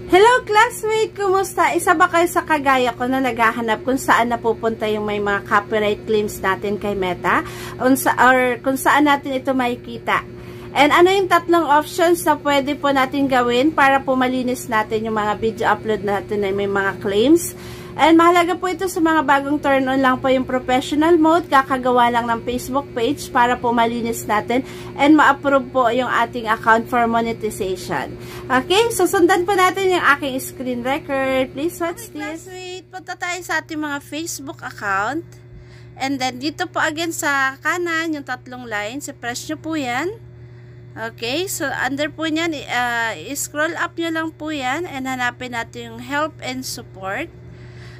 Hello classmate! Kumusta? Isa ba kayo sa kagaya ko na naghahanap kung saan napupunta yung may mga copyright claims natin kay Meta? Or kung saan natin ito makikita? And ano yung tatlong options na pwede po natin gawin para po malinis natin yung mga video upload natin na may mga claims? And mahalaga po ito sa mga bagong turn on lang po yung professional mode. Kakagawa lang ng Facebook page para po malinis natin and ma-approve po yung ating account for monetization. Okay, so sundan po natin yung aking screen record. Please watch this. Wait, punta tayo sa ating mga Facebook account. And then dito po again sa kanan, yung tatlong lines, i-press nyo po yan. Okay, so under po nyan, i-scroll up nyo lang po yan and hanapin natin yung help and support.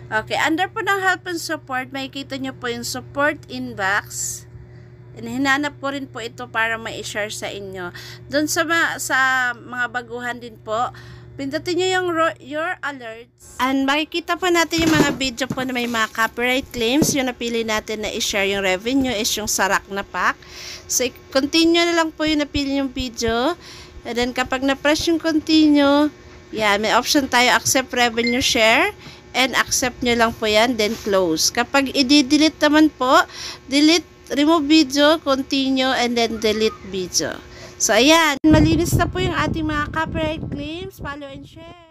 Okay, under po ng help and support, makikita nyo po yung support inbox. And hinanap ko rin po ito para ma-share sa inyo. Doon sa mga baguhan din po, pindutin nyo yung your alerts. And makikita po natin yung mga video po na may mga copyright claims. Yung napili natin na i-share yung revenue is yung Sarak na pack. So, continue na lang po yung napili yung video. And then, kapag na-press yung continue, yan, may option tayo accept revenue share. And accept nyo lang po yan, then close. Kapag i-delete naman po, delete, remove video, continue, and then delete video. So, ayan. Malinis na po yung ating mga copyright claims. Follow and share.